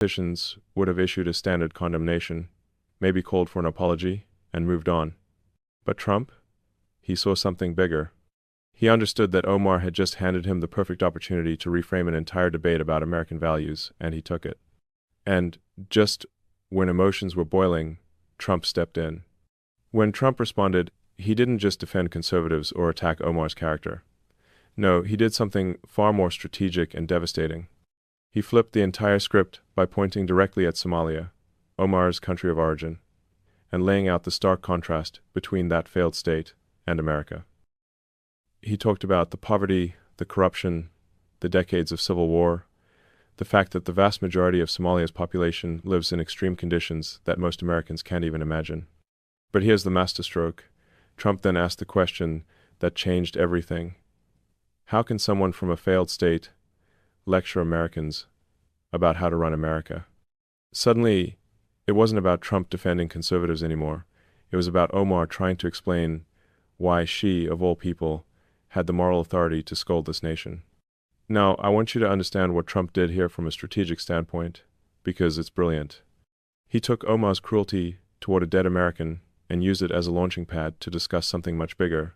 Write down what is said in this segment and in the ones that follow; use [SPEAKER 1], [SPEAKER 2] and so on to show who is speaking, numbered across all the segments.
[SPEAKER 1] Politicians would have issued a standard condemnation, maybe called for an apology, and moved on. But Trump? He saw something bigger. He understood that Omar had just handed him the perfect opportunity to reframe an entire debate about American values, and he took it. And just when emotions were boiling, Trump stepped in. When Trump responded, he didn't just defend conservatives or attack Omar's character. No, he did something far more strategic and devastating. He flipped the entire script by pointing directly at Somalia, Omar's country of origin, and laying out the stark contrast between that failed state and America. He talked about the poverty, the corruption, the decades of civil war, the fact that the vast majority of Somalia's population lives in extreme conditions that most Americans can't even imagine. But here's the masterstroke. Trump then asked the question that changed everything. How can someone from a failed state lecture Americans about how to run America? Suddenly, it wasn't about Trump defending conservatives anymore. It was about Omar trying to explain why she, of all people, had the moral authority to scold this nation. Now, I want you to understand what Trump did here from a strategic standpoint, because it's brilliant. He took Omar's cruelty toward a dead American and used it as a launching pad to discuss something much bigger,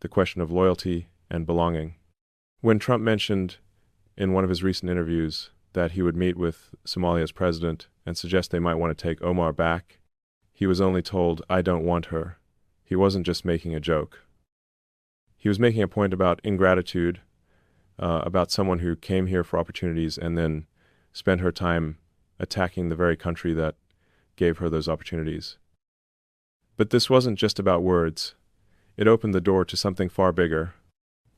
[SPEAKER 1] the question of loyalty and belonging. When Trump mentioned in one of his recent interviews that he would meet with Somalia's president and suggest they might want to take Omar back, he was only told, "I don't want her." He wasn't just making a joke. He was making a point about ingratitude, about someone who came here for opportunities and then spent her time attacking the very country that gave her those opportunities. But this wasn't just about words. It opened the door to something far bigger.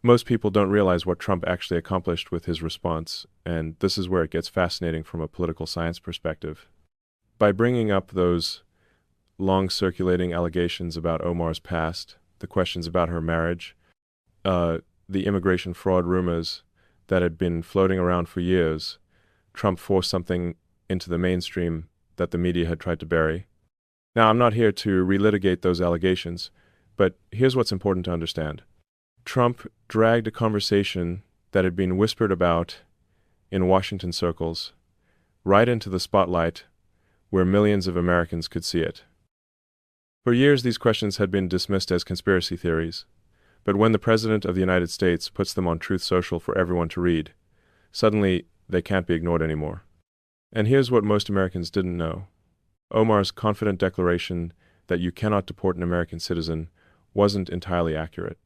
[SPEAKER 1] Most people don't realize what Trump actually accomplished with his response, and this is where it gets fascinating from a political science perspective. By bringing up those long-circulating allegations about Omar's past, the questions about her marriage, the immigration fraud rumors that had been floating around for years, Trump forced something into the mainstream that the media had tried to bury. Now, I'm not here to relitigate those allegations, but here's what's important to understand. Trump dragged a conversation that had been whispered about in Washington circles right into the spotlight where millions of Americans could see it. For years, these questions had been dismissed as conspiracy theories. But when the President of the United States puts them on Truth Social for everyone to read, suddenly they can't be ignored anymore. And here's what most Americans didn't know. Omar's confident declaration that you cannot deport an American citizen wasn't entirely accurate.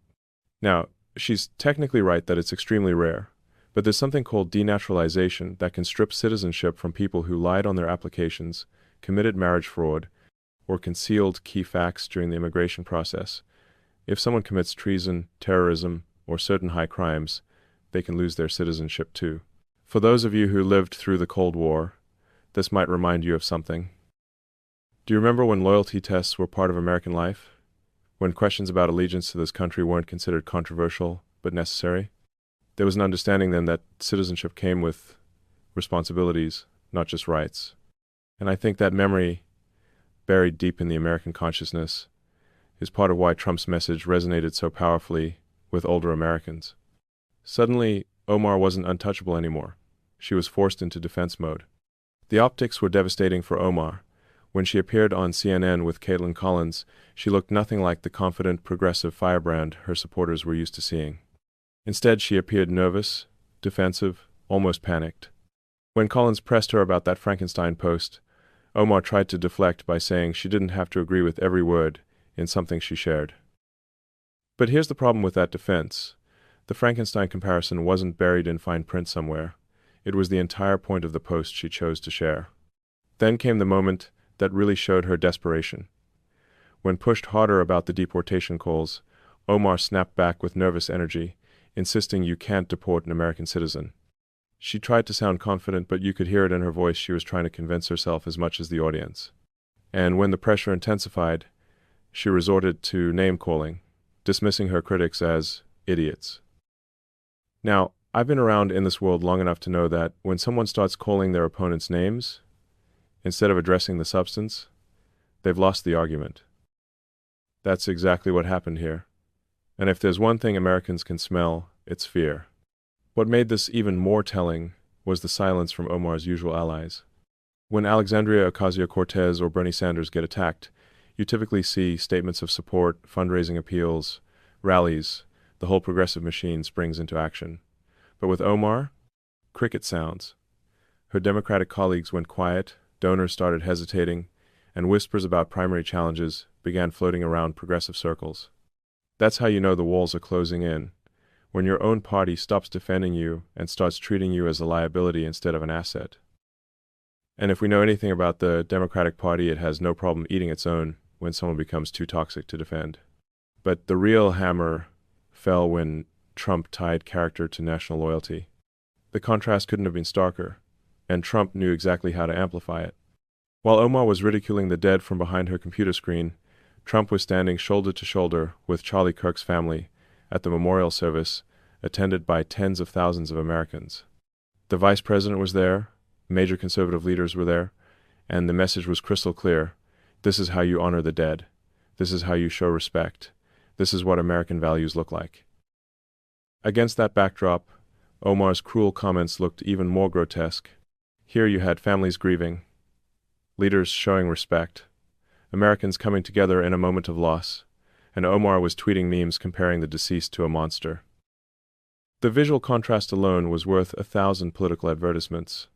[SPEAKER 1] Now, she's technically right that it's extremely rare, but there's something called denaturalization that can strip citizenship from people who lied on their applications, committed marriage fraud, or concealed key facts during the immigration process. If someone commits treason, terrorism, or certain high crimes, they can lose their citizenship too. For those of you who lived through the Cold War, this might remind you of something. Do you remember when loyalty tests were part of American life? When questions about allegiance to this country weren't considered controversial, but necessary? There was an understanding then that citizenship came with responsibilities, not just rights. And I think that memory, buried deep in the American consciousness, is part of why Trump's message resonated so powerfully with older Americans. Suddenly, Omar wasn't untouchable anymore. She was forced into defense mode. The optics were devastating for Omar. When she appeared on CNN with Caitlin Collins, she looked nothing like the confident, progressive firebrand her supporters were used to seeing. Instead, she appeared nervous, defensive, almost panicked. When Collins pressed her about that Frankenstein post, Omar tried to deflect by saying she didn't have to agree with every word in something she shared. But here's the problem with that defense. The Frankenstein comparison wasn't buried in fine print somewhere. It was the entire point of the post she chose to share. Then came the moment that really showed her desperation. When pushed harder about the deportation calls, Omar snapped back with nervous energy, insisting you can't deport an American citizen. She tried to sound confident, but you could hear it in her voice she was trying to convince herself as much as the audience. And when the pressure intensified, she resorted to name-calling, dismissing her critics as idiots. Now, I've been around in this world long enough to know that when someone starts calling their opponents names, instead of addressing the substance, they've lost the argument. That's exactly what happened here. And if there's one thing Americans can smell, it's fear. What made this even more telling was the silence from Omar's usual allies. When Alexandria Ocasio-Cortez or Bernie Sanders get attacked, you typically see statements of support, fundraising appeals, rallies. The whole progressive machine springs into action. But with Omar, cricket sounds. Her Democratic colleagues went quiet, donors started hesitating, and whispers about primary challenges began floating around progressive circles. That's how you know the walls are closing in, when your own party stops defending you and starts treating you as a liability instead of an asset. And if we know anything about the Democratic Party, it has no problem eating its own when someone becomes too toxic to defend. But the real hammer fell when Trump tied character to national loyalty. The contrast couldn't have been starker, and Trump knew exactly how to amplify it. While Omar was ridiculing the dead from behind her computer screen, Trump was standing shoulder to shoulder with Charlie Kirk's family at the memorial service, attended by tens of thousands of Americans. The vice president was there, major conservative leaders were there, and the message was crystal clear. This is how you honor the dead. This is how you show respect. This is what American values look like. Against that backdrop, Omar's cruel comments looked even more grotesque. Here you had families grieving, leaders showing respect, Americans coming together in a moment of loss, and Omar was tweeting memes comparing the deceased to a monster. The visual contrast alone was worth 1,000 political advertisements.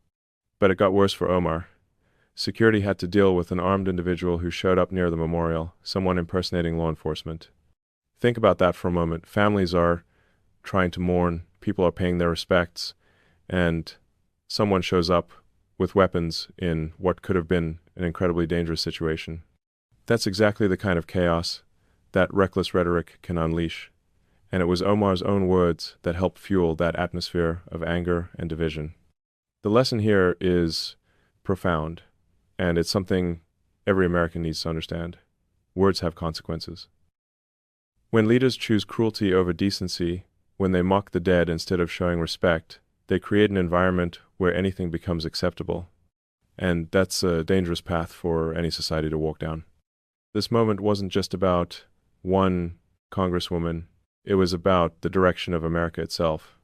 [SPEAKER 1] But it got worse for Omar. Security had to deal with an armed individual who showed up near the memorial, someone impersonating law enforcement. Think about that for a moment. Families are trying to mourn, people are paying their respects, and someone shows up with weapons in what could have been an incredibly dangerous situation. That's exactly the kind of chaos that reckless rhetoric can unleash, and it was Omar's own words that helped fuel that atmosphere of anger and division. The lesson here is profound, and it's something every American needs to understand. Words have consequences. When leaders choose cruelty over decency, when they mock the dead instead of showing respect, they create an environment where anything becomes acceptable. And that's a dangerous path for any society to walk down. This moment wasn't just about one congresswoman, it was about the direction of America itself.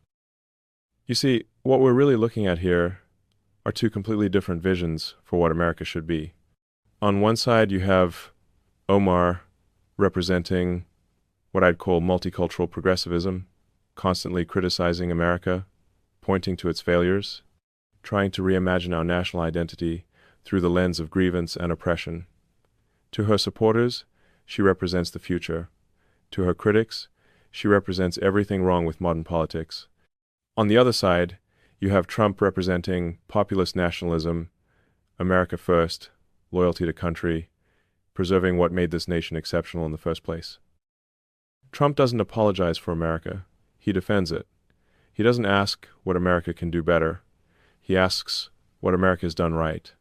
[SPEAKER 1] You see, what we're really looking at here are two completely different visions for what America should be. On one side, you have Omar representing what I'd call multicultural progressivism, constantly criticizing America, pointing to its failures, trying to reimagine our national identity through the lens of grievance and oppression. To her supporters, she represents the future. To her critics, she represents everything wrong with modern politics. On the other side, you have Trump representing populist nationalism, America first, loyalty to country, preserving what made this nation exceptional in the first place. Trump doesn't apologize for America. He defends it. He doesn't ask what America can do better. He asks what America has done right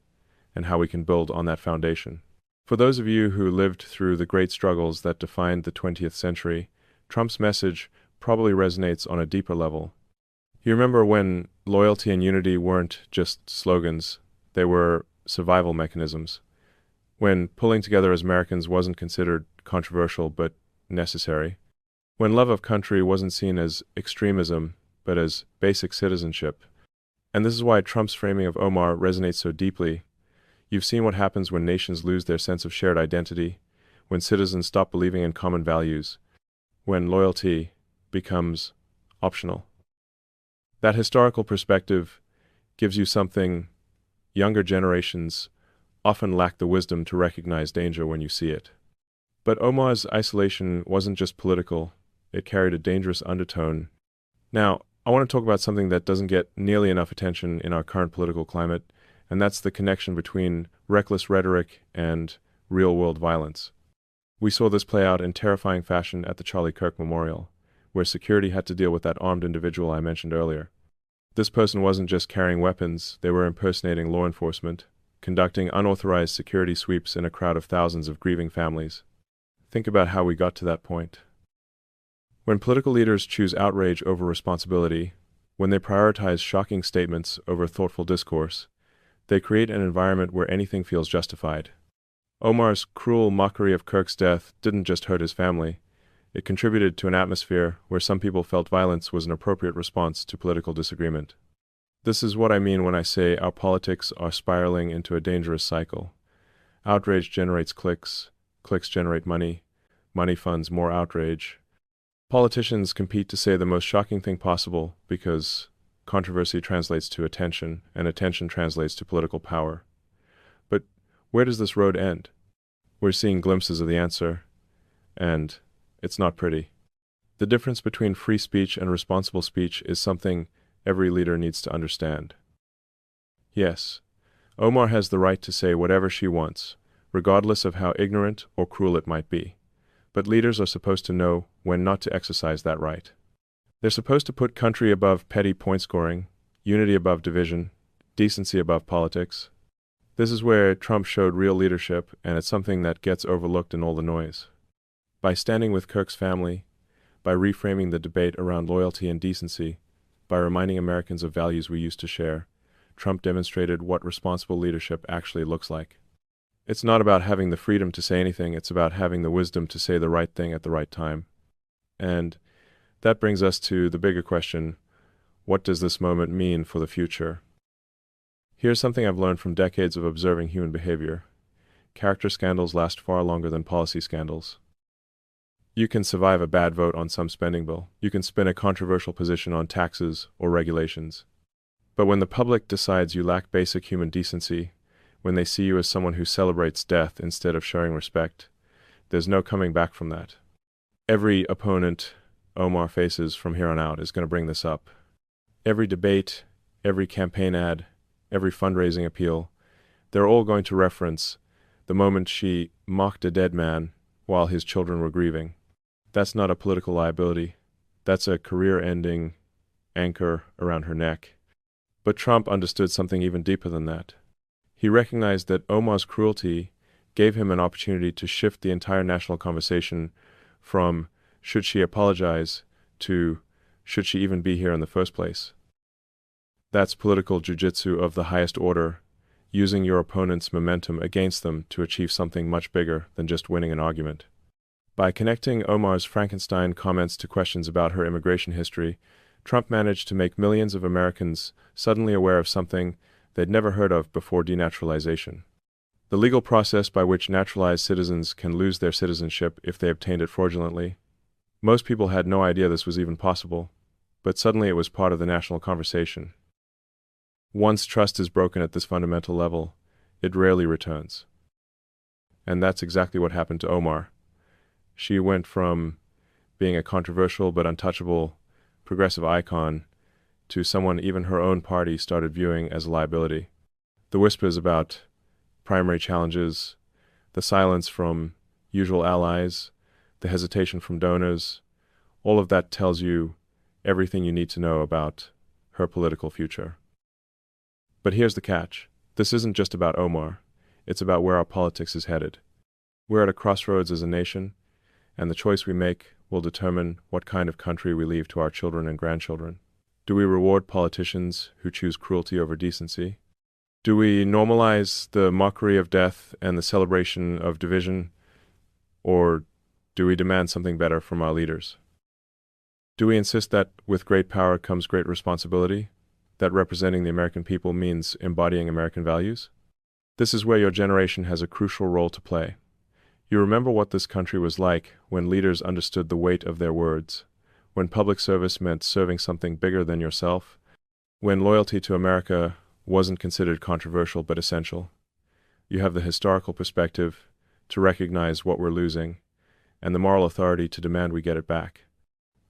[SPEAKER 1] and how we can build on that foundation. For those of you who lived through the great struggles that defined the 20th century, Trump's message probably resonates on a deeper level. You remember when loyalty and unity weren't just slogans, they were survival mechanisms. When pulling together as Americans wasn't considered controversial but necessary. When love of country wasn't seen as extremism but as basic citizenship. And this is why Trump's framing of Omar resonates so deeply. You've seen what happens when nations lose their sense of shared identity, when citizens stop believing in common values, when loyalty becomes optional. That historical perspective gives you something younger generations often lack the wisdom to recognize danger when you see it. But Omar's isolation wasn't just political, it carried a dangerous undertone. Now, I want to talk about something that doesn't get nearly enough attention in our current political climate, and that's the connection between reckless rhetoric and real-world violence. We saw this play out in terrifying fashion at the Charlie Kirk Memorial, where security had to deal with that armed individual I mentioned earlier. This person wasn't just carrying weapons, they were impersonating law enforcement, conducting unauthorized security sweeps in a crowd of thousands of grieving families. Think about how we got to that point. When political leaders choose outrage over responsibility, when they prioritize shocking statements over thoughtful discourse, they create an environment where anything feels justified. Omar's cruel mockery of Kirk's death didn't just hurt his family. It contributed to an atmosphere where some people felt violence was an appropriate response to political disagreement. This is what I mean when I say our politics are spiraling into a dangerous cycle. Outrage generates clicks, clicks generate money, money funds more outrage. Politicians compete to say the most shocking thing possible because controversy translates to attention, and attention translates to political power. But where does this road end? We're seeing glimpses of the answer, and it's not pretty. The difference between free speech and responsible speech is something every leader needs to understand. Yes, Omar has the right to say whatever she wants, regardless of how ignorant or cruel it might be. But leaders are supposed to know when not to exercise that right. They're supposed to put country above petty point scoring, unity above division, decency above politics. This is where Trump showed real leadership, and it's something that gets overlooked in all the noise. By standing with Kirk's family, by reframing the debate around loyalty and decency, by reminding Americans of values we used to share, Trump demonstrated what responsible leadership actually looks like. It's not about having the freedom to say anything, it's about having the wisdom to say the right thing at the right time. And that brings us to the bigger question, what does this moment mean for the future? Here's something I've learned from decades of observing human behavior. Character scandals last far longer than policy scandals. You can survive a bad vote on some spending bill. You can spin a controversial position on taxes or regulations. But when the public decides you lack basic human decency, when they see you as someone who celebrates death instead of showing respect, there's no coming back from that. Every opponent Omar faces from here on out is going to bring this up. Every debate, every campaign ad, every fundraising appeal, they're all going to reference the moment she mocked a dead man while his children were grieving. That's not a political liability. That's a career-ending anchor around her neck. But Trump understood something even deeper than that. He recognized that Omar's cruelty gave him an opportunity to shift the entire national conversation from should she apologize to should she even be here in the first place. That's political jujitsu of the highest order, using your opponent's momentum against them to achieve something much bigger than just winning an argument. By connecting Omar's Frankenstein comments to questions about her immigration history, Trump managed to make millions of Americans suddenly aware of something they'd never heard of before denaturalization. The legal process by which naturalized citizens can lose their citizenship if they obtained it fraudulently. Most people had no idea this was even possible, but suddenly it was part of the national conversation. Once trust is broken at this fundamental level, it rarely returns. And that's exactly what happened to Omar. She went from being a controversial but untouchable progressive icon to someone even her own party started viewing as a liability. The whispers about primary challenges, the silence from usual allies, the hesitation from donors, all of that tells you everything you need to know about her political future. But here's the catch. This isn't just about Omar. It's about where our politics is headed. We're at a crossroads as a nation, and the choice we make will determine what kind of country we leave to our children and grandchildren. Do we reward politicians who choose cruelty over decency? Do we normalize the mockery of death and the celebration of division? Or do we demand something better from our leaders? Do we insist that with great power comes great responsibility? That representing the American people means embodying American values? This is where your generation has a crucial role to play. You remember what this country was like when leaders understood the weight of their words, when public service meant serving something bigger than yourself, when loyalty to America wasn't considered controversial but essential. You have the historical perspective to recognize what we're losing, and the moral authority to demand we get it back.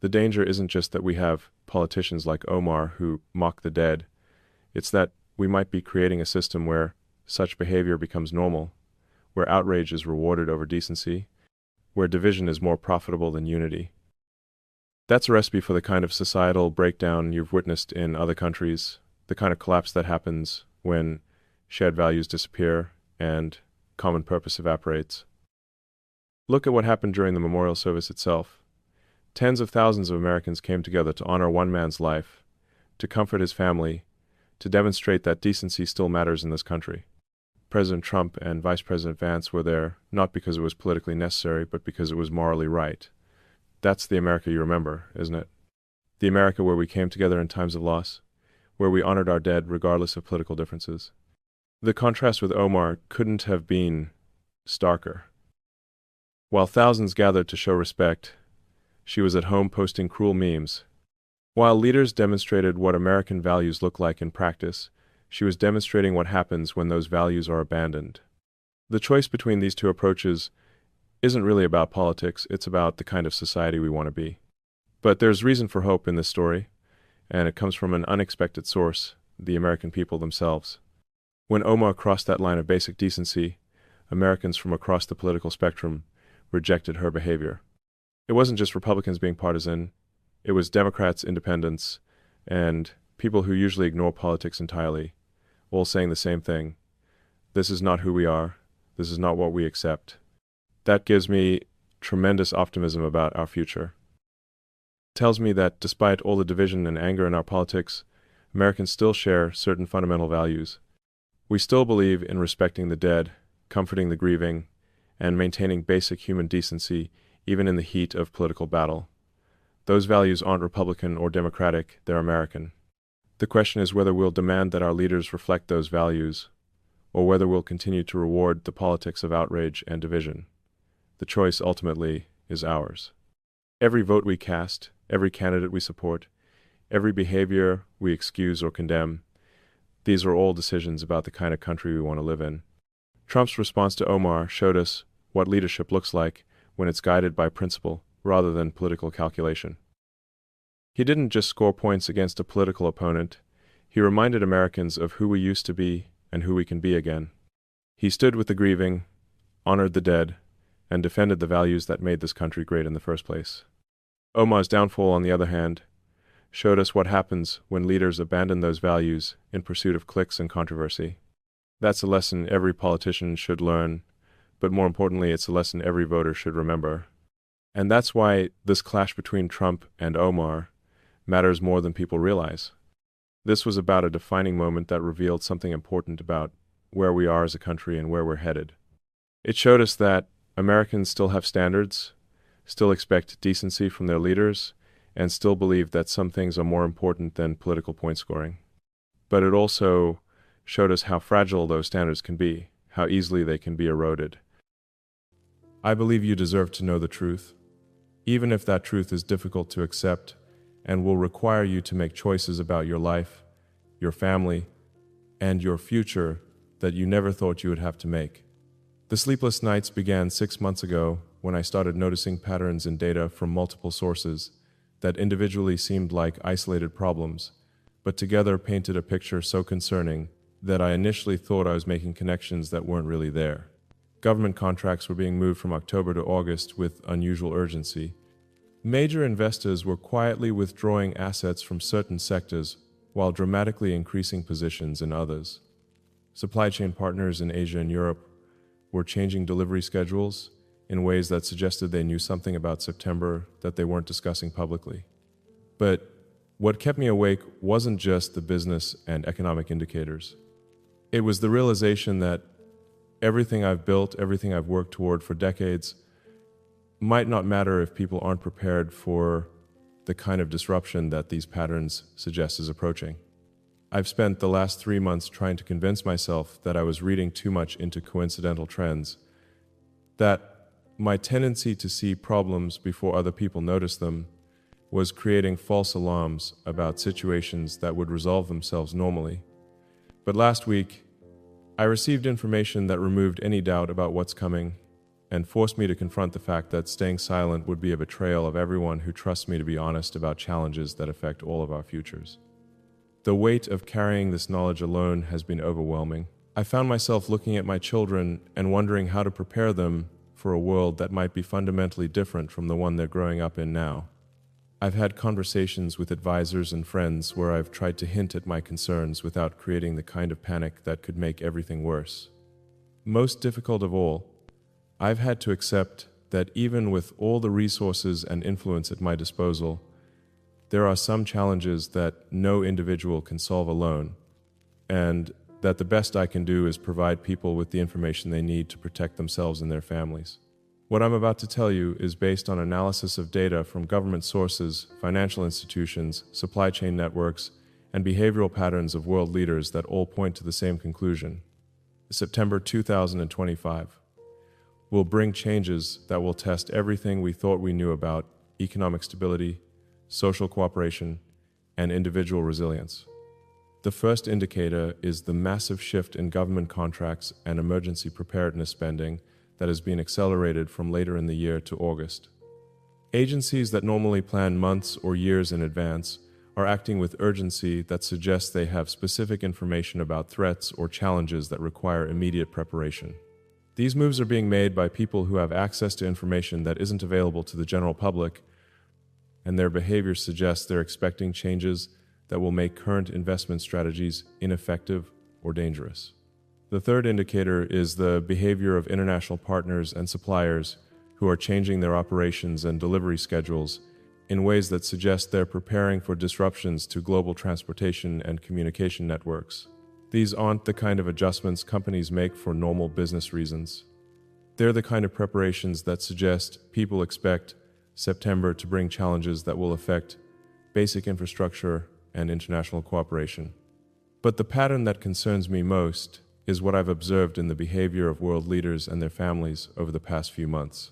[SPEAKER 1] The danger isn't just that we have politicians like Omar who mock the dead. It's that we might be creating a system where such behavior becomes normal, where outrage is rewarded over decency, where division is more profitable than unity. That's a recipe for the kind of societal breakdown you've witnessed in other countries, the kind of collapse that happens when shared values disappear and common purpose evaporates. Look at what happened during the memorial service itself. Tens of thousands of Americans came together to honor one man's life, to comfort his family, to demonstrate that decency still matters in this country. President Trump and Vice President Vance were there not because it was politically necessary, but because it was morally right. That's the America you remember, isn't it? The America where we came together in times of loss, where we honored our dead regardless of political differences. The contrast with Omar couldn't have been starker. While thousands gathered to show respect, she was at home posting cruel memes. While leaders demonstrated what American values look like in practice, she was demonstrating what happens when those values are abandoned. The choice between these two approaches isn't really about politics, it's about the kind of society we want to be. But there's reason for hope in this story, and it comes from an unexpected source, the American people themselves. When Omar crossed that line of basic decency, Americans from across the political spectrum rejected her behavior. It wasn't just Republicans being partisan, it was Democrats, independents, and people who usually ignore politics entirely, all saying the same thing. This is not who we are. This is not what we accept. That gives me tremendous optimism about our future. It tells me that despite all the division and anger in our politics, Americans still share certain fundamental values. We still believe in respecting the dead, comforting the grieving, and maintaining basic human decency even in the heat of political battle. Those values aren't Republican or Democratic, they're American. The question is whether we'll demand that our leaders reflect those values, or whether we'll continue to reward the politics of outrage and division. The choice, ultimately, is ours. Every vote we cast, every candidate we support, every behavior we excuse or condemn, these are all decisions about the kind of country we want to live in. Trump's response to Omar showed us what leadership looks like when it's guided by principle rather than political calculation. He didn't just score points against a political opponent, he reminded Americans of who we used to be and who we can be again. He stood with the grieving, honored the dead, and defended the values that made this country great in the first place. Omar's downfall, on the other hand, showed us what happens when leaders abandon those values in pursuit of clicks and controversy. That's a lesson every politician should learn, but more importantly, it's a lesson every voter should remember. And that's why this clash between Trump and Omar matters more than people realize. This was about a defining moment that revealed something important about where we are as a country and where we're headed. It showed us that Americans still have standards, still expect decency from their leaders, and still believe that some things are more important than political point scoring. But it also showed us how fragile those standards can be, how easily they can be eroded. I believe you deserve to know the truth, even if that truth is difficult to accept and will require you to make choices about your life, your family, and your future that you never thought you would have to make. The sleepless nights began 6 months ago when I started noticing patterns in data from multiple sources that individually seemed like isolated problems, but together painted a picture so concerning that I initially thought I was making connections that weren't really there. Government contracts were being moved from October to August with unusual urgency. Major investors were quietly withdrawing assets from certain sectors while dramatically increasing positions in others. Supply chain partners in Asia and Europe were changing delivery schedules in ways that suggested they knew something about September that they weren't discussing publicly. But what kept me awake wasn't just the business and economic indicators. It was the realization that everything I've built, everything I've worked toward for decades, might not matter if people aren't prepared for the kind of disruption that these patterns suggest is approaching. I've spent the last 3 months trying to convince myself that I was reading too much into coincidental trends, that my tendency to see problems before other people notice them was creating false alarms about situations that would resolve themselves normally. But last week, I received information that removed any doubt about what's coming and forced me to confront the fact that staying silent would be a betrayal of everyone who trusts me to be honest about challenges that affect all of our futures. The weight of carrying this knowledge alone has been overwhelming. I found myself looking at my children and wondering how to prepare them for a world that might be fundamentally different from the one they're growing up in now. I've had conversations with advisors and friends where I've tried to hint at my concerns without creating the kind of panic that could make everything worse. Most difficult of all, I've had to accept that even with all the resources and influence at my disposal, there are some challenges that no individual can solve alone, and that the best I can do is provide people with the information they need to protect themselves and their families. What I'm about to tell you is based on analysis of data from government sources, financial institutions, supply chain networks, and behavioral patterns of world leaders that all point to the same conclusion. September 2025 will bring changes that will test everything we thought we knew about economic stability, social cooperation, and individual resilience. The first indicator is the massive shift in government contracts and emergency preparedness spending that has been accelerated from later in the year to August. Agencies that normally plan months or years in advance are acting with urgency that suggests they have specific information about threats or challenges that require immediate preparation. These moves are being made by people who have access to information that isn't available to the general public, and their behavior suggests they're expecting changes that will make current investment strategies ineffective or dangerous. The third indicator is the behavior of international partners and suppliers who are changing their operations and delivery schedules in ways that suggest they're preparing for disruptions to global transportation and communication networks. These aren't the kind of adjustments companies make for normal business reasons. They're the kind of preparations that suggest people expect September to bring challenges that will affect basic infrastructure and international cooperation. But the pattern that concerns me most is what I've observed in the behavior of world leaders and their families over the past few months.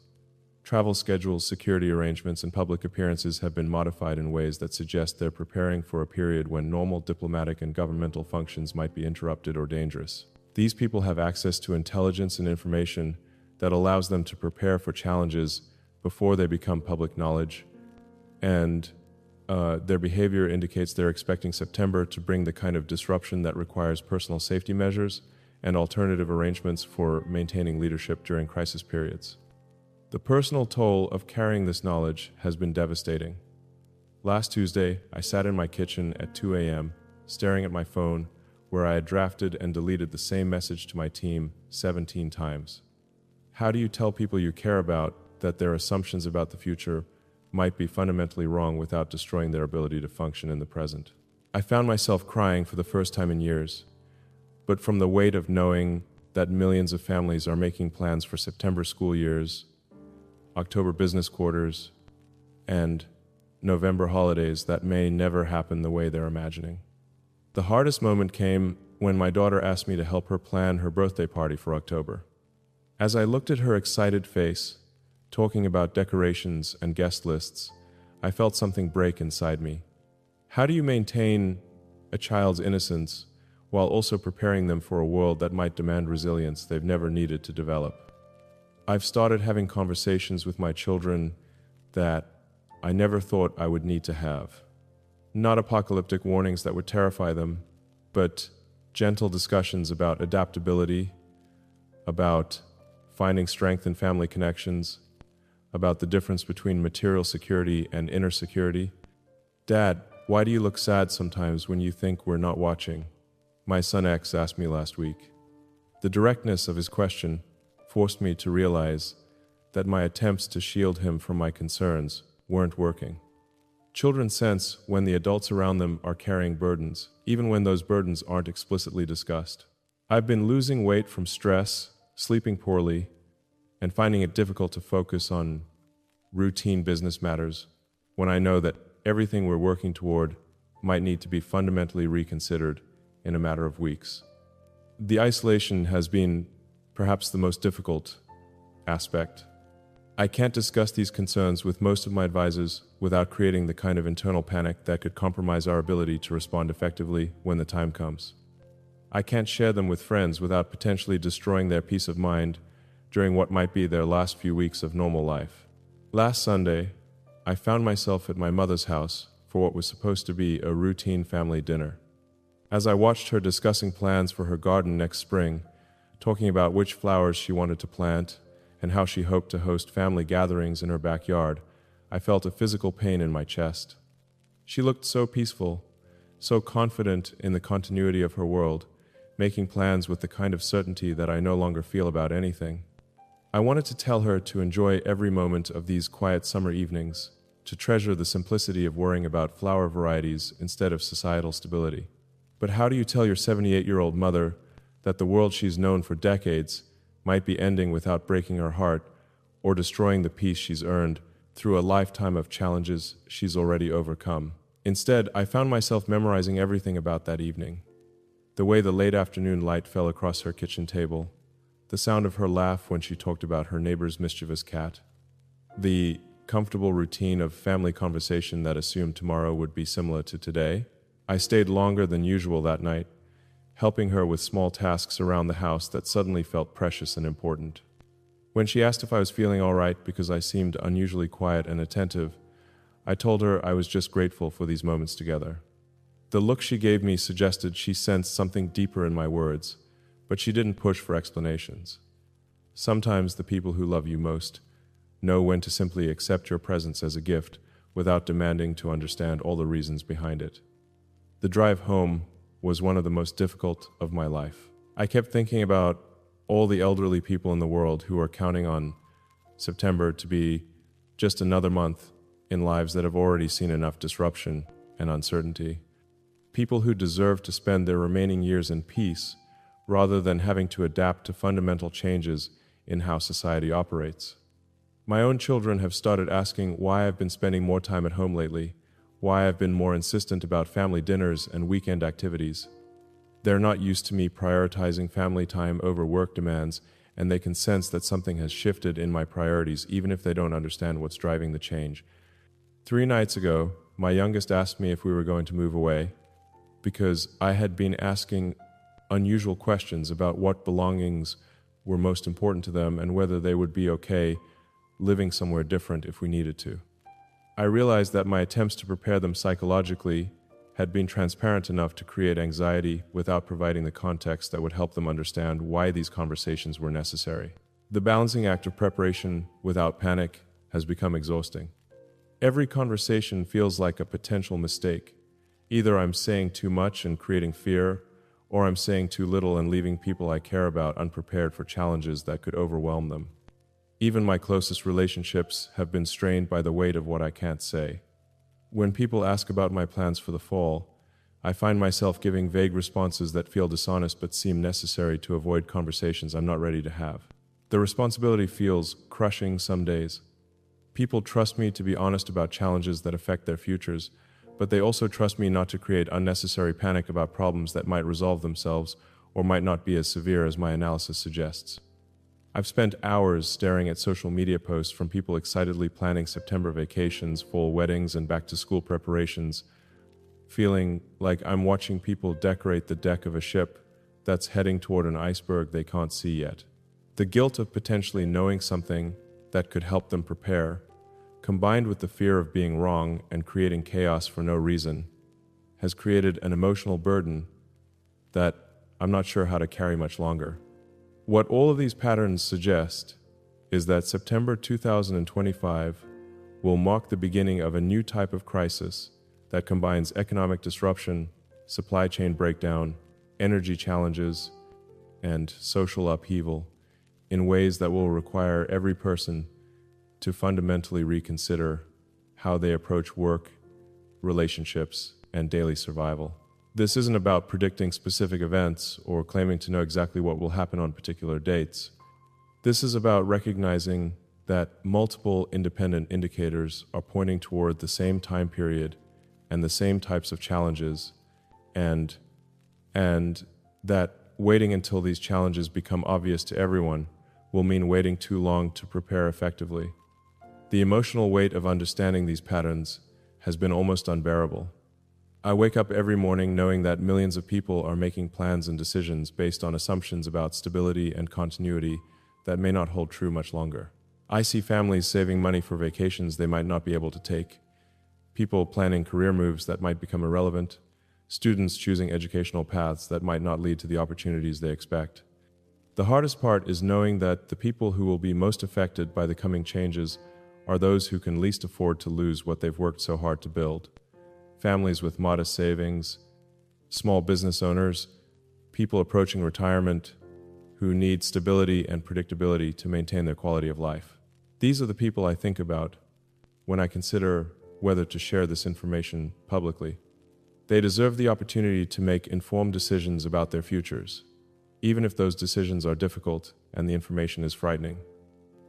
[SPEAKER 1] Travel schedules, security arrangements, and public appearances have been modified in ways that suggest they're preparing for a period when normal diplomatic and governmental functions might be interrupted or dangerous. These people have access to intelligence and information that allows them to prepare for challenges before they become public knowledge, and their behavior indicates they're expecting September to bring the kind of disruption that requires personal safety measures and alternative arrangements for maintaining leadership during crisis periods. The personal toll of carrying this knowledge has been devastating. Last Tuesday, I sat in my kitchen at 2 a.m., staring at my phone, where I had drafted and deleted the same message to my team 17 times. How do you tell people you care about that their assumptions about the future might be fundamentally wrong without destroying their ability to function in the present? I found myself crying for the first time in years, but from the weight of knowing that millions of families are making plans for September school years, October business quarters, and November holidays that may never happen the way they're imagining. The hardest moment came when my daughter asked me to help her plan her birthday party for October. As I looked at her excited face, talking about decorations and guest lists, I felt something break inside me. How do you maintain a child's innocence while also preparing them for a world that might demand resilience they've never needed to develop? I've started having conversations with my children that I never thought I would need to have. Not apocalyptic warnings that would terrify them, but gentle discussions about adaptability, about finding strength in family connections, about the difference between material security and inner security. Dad, why do you look sad sometimes when you think we're not watching? My son X asked me last week. The directness of his question forced me to realize that my attempts to shield him from my concerns weren't working. Children sense when the adults around them are carrying burdens, even when those burdens aren't explicitly discussed. I've been losing weight from stress, sleeping poorly, and finding it difficult to focus on routine business matters when I know that everything we're working toward might need to be fundamentally reconsidered in a matter of weeks. The isolation has been perhaps the most difficult aspect. I can't discuss these concerns with most of my advisors without creating the kind of internal panic that could compromise our ability to respond effectively when the time comes. I can't share them with friends without potentially destroying their peace of mind during what might be their last few weeks of normal life. Last Sunday, I found myself at my mother's house for what was supposed to be a routine family dinner. As I watched her discussing plans for her garden next spring, talking about which flowers she wanted to plant and how she hoped to host family gatherings in her backyard, I felt a physical pain in my chest. She looked so peaceful, so confident in the continuity of her world, making plans with the kind of certainty that I no longer feel about anything. I wanted to tell her to enjoy every moment of these quiet summer evenings, to treasure the simplicity of worrying about flower varieties instead of societal stability. But how do you tell your 78-year-old mother that the world she's known for decades might be ending without breaking her heart or destroying the peace she's earned through a lifetime of challenges she's already overcome? Instead, I found myself memorizing everything about that evening. The way the late afternoon light fell across her kitchen table, the sound of her laugh when she talked about her neighbor's mischievous cat, the comfortable routine of family conversation that assumed tomorrow would be similar to today. I stayed longer than usual that night, helping her with small tasks around the house that suddenly felt precious and important. When she asked if I was feeling all right because I seemed unusually quiet and attentive, I told her I was just grateful for these moments together. The look she gave me suggested she sensed something deeper in my words, but she didn't push for explanations. Sometimes the people who love you most know when to simply accept your presence as a gift without demanding to understand all the reasons behind it. The drive home was one of the most difficult of my life. I kept thinking about all the elderly people in the world who are counting on September to be just another month in lives that have already seen enough disruption and uncertainty. People who deserve to spend their remaining years in peace rather than having to adapt to fundamental changes in how society operates. My own children have started asking why I've been spending more time at home lately, why I've been more insistent about family dinners and weekend activities. They're not used to me prioritizing family time over work demands, and they can sense that something has shifted in my priorities even if they don't understand what's driving the change. 3 nights ago, my youngest asked me if we were going to move away because I had been asking unusual questions about what belongings were most important to them and whether they would be okay living somewhere different if we needed to. I realized that my attempts to prepare them psychologically had been transparent enough to create anxiety without providing the context that would help them understand why these conversations were necessary. The balancing act of preparation without panic has become exhausting. Every conversation feels like a potential mistake. Either I'm saying too much and creating fear, or I'm saying too little and leaving people I care about unprepared for challenges that could overwhelm them. Even my closest relationships have been strained by the weight of what I can't say. When people ask about my plans for the fall, I find myself giving vague responses that feel dishonest but seem necessary to avoid conversations I'm not ready to have. The responsibility feels crushing some days. People trust me to be honest about challenges that affect their futures, but they also trust me not to create unnecessary panic about problems that might resolve themselves or might not be as severe as my analysis suggests. I've spent hours staring at social media posts from people excitedly planning September vacations, fall weddings, and back-to-school preparations, feeling like I'm watching people decorate the deck of a ship that's heading toward an iceberg they can't see yet. The guilt of potentially knowing something that could help them prepare, combined with the fear of being wrong and creating chaos for no reason, has created an emotional burden that I'm not sure how to carry much longer. What all of these patterns suggest is that September 2025 will mark the beginning of a new type of crisis that combines economic disruption, supply chain breakdown, energy challenges, and social upheaval in ways that will require every person to fundamentally reconsider how they approach work, relationships, and daily survival. This isn't about predicting specific events or claiming to know exactly what will happen on particular dates. This is about recognizing that multiple independent indicators are pointing toward the same time period and the same types of challenges, and that waiting until these challenges become obvious to everyone will mean waiting too long to prepare effectively. The emotional weight of understanding these patterns has been almost unbearable. I wake up every morning knowing that millions of people are making plans and decisions based on assumptions about stability and continuity that may not hold true much longer. I see families saving money for vacations they might not be able to take, people planning career moves that might become irrelevant, students choosing educational paths that might not lead to the opportunities they expect. The hardest part is knowing that the people who will be most affected by the coming changes are those who can least afford to lose what they've worked so hard to build. Families with modest savings, small business owners, people approaching retirement who need stability and predictability to maintain their quality of life. These are the people I think about when I consider whether to share this information publicly. They deserve the opportunity to make informed decisions about their futures, even if those decisions are difficult and the information is frightening.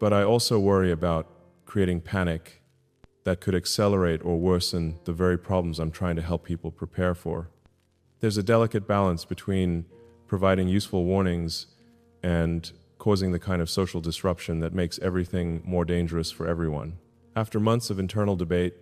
[SPEAKER 1] But I also worry about creating panic that could accelerate or worsen the very problems I'm trying to help people prepare for. There's a delicate balance between providing useful warnings and causing the kind of social disruption that makes everything more dangerous for everyone. After months of internal debate,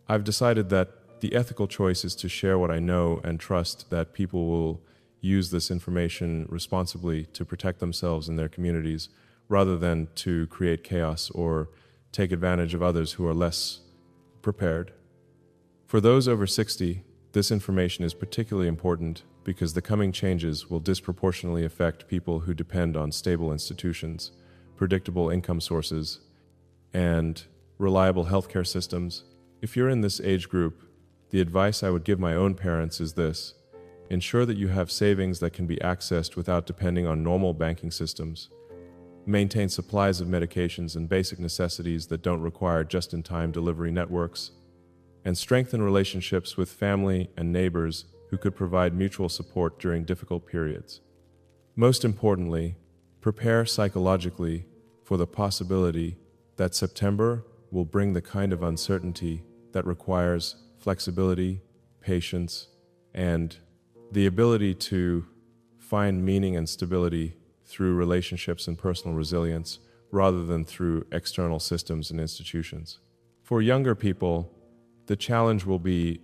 [SPEAKER 1] I've decided that the ethical choice is to share what I know and trust that people will use this information responsibly to protect themselves and their communities, rather than to create chaos or take advantage of others who are less prepared. For those over 60, this information is particularly important because the coming changes will disproportionately affect people who depend on stable institutions, predictable income sources, and reliable healthcare systems. If you're in this age group, the advice I would give my own parents is this: ensure that you have savings that can be accessed without depending on normal banking systems. Maintain supplies of medications and basic necessities that don't require just-in-time delivery networks, and strengthen relationships with family and neighbors who could provide mutual support during difficult periods. Most importantly, prepare psychologically for the possibility that September will bring the kind of uncertainty that requires flexibility, patience, and the ability to find meaning and stability through relationships and personal resilience rather than through external systems and institutions. For younger people, the challenge will be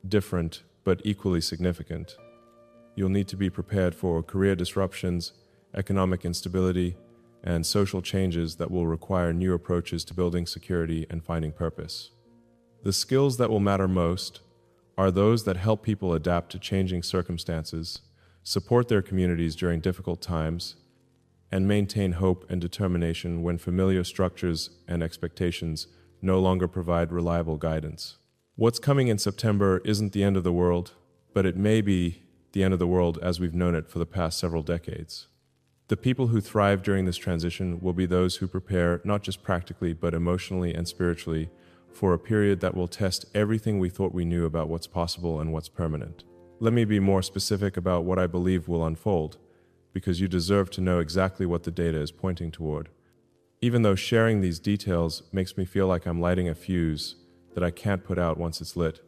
[SPEAKER 1] different but equally significant. You'll need to be prepared for career disruptions, economic instability, and social changes that will require new approaches to building security and finding purpose. The skills that will matter most are those that help people adapt to changing circumstances, support their communities during difficult times, and maintain hope and determination when familiar structures and expectations no longer provide reliable guidance. What's coming in September isn't the end of the world, but it may be the end of the world as we've known it for the past several decades. The people who thrive during this transition will be those who prepare not just practically but emotionally and spiritually for a period that will test everything we thought we knew about what's possible and what's permanent. Let me be more specific about what I believe will unfold, because you deserve to know exactly what the data is pointing toward. Even though sharing these details makes me feel like I'm lighting a fuse that I can't put out once it's lit.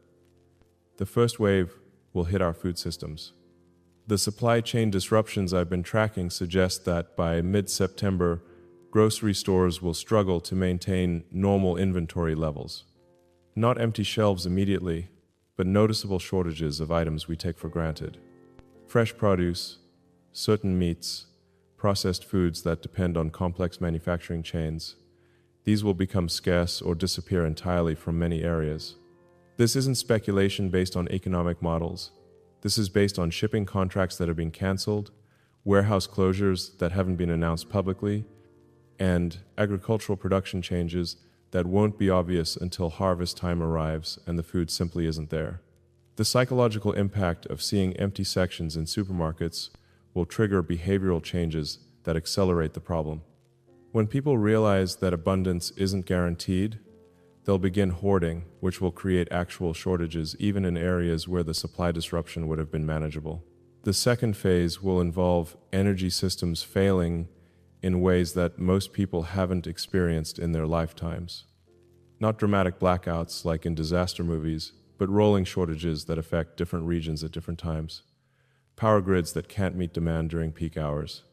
[SPEAKER 1] The first wave will hit our food systems. The supply chain disruptions I've been tracking suggest that by mid-September, grocery stores will struggle to maintain normal inventory levels. Not empty shelves immediately, but noticeable shortages of items we take for granted. Fresh produce, certain meats, processed foods that depend on complex manufacturing chains, these will become scarce or disappear entirely from many areas. This isn't speculation based on economic models. This is based on shipping contracts that have been canceled, warehouse closures that haven't been announced publicly, and agricultural production changes that won't be obvious until harvest time arrives and the food simply isn't there. The psychological impact of seeing empty sections in supermarkets will trigger behavioral changes that accelerate the problem. When people realize that abundance isn't guaranteed, they'll begin hoarding, which will create actual shortages even in areas where the supply disruption would have been manageable. The second phase will involve energy systems failing in ways that most people haven't experienced in their lifetimes. Not dramatic blackouts like in disaster movies, but rolling shortages that affect different regions at different times. Power grids that can't meet demand during peak hours.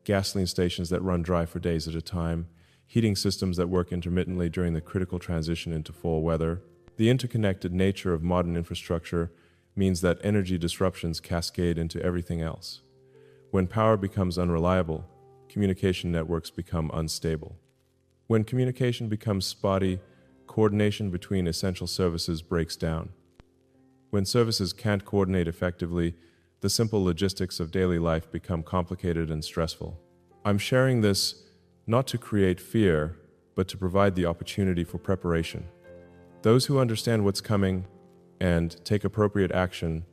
[SPEAKER 1] Gasoline stations that run dry for days at a time. Heating systems that work intermittently during the critical transition into fall weather. The interconnected nature of modern infrastructure means that energy disruptions cascade into everything else. When power becomes unreliable, communication networks become unstable. When communication becomes spotty, coordination between essential services breaks down. When services can't coordinate effectively, the simple logistics of daily life become complicated and stressful. I'm sharing this not to create fear, but to provide the opportunity for preparation. Those who understand what's coming and take appropriate action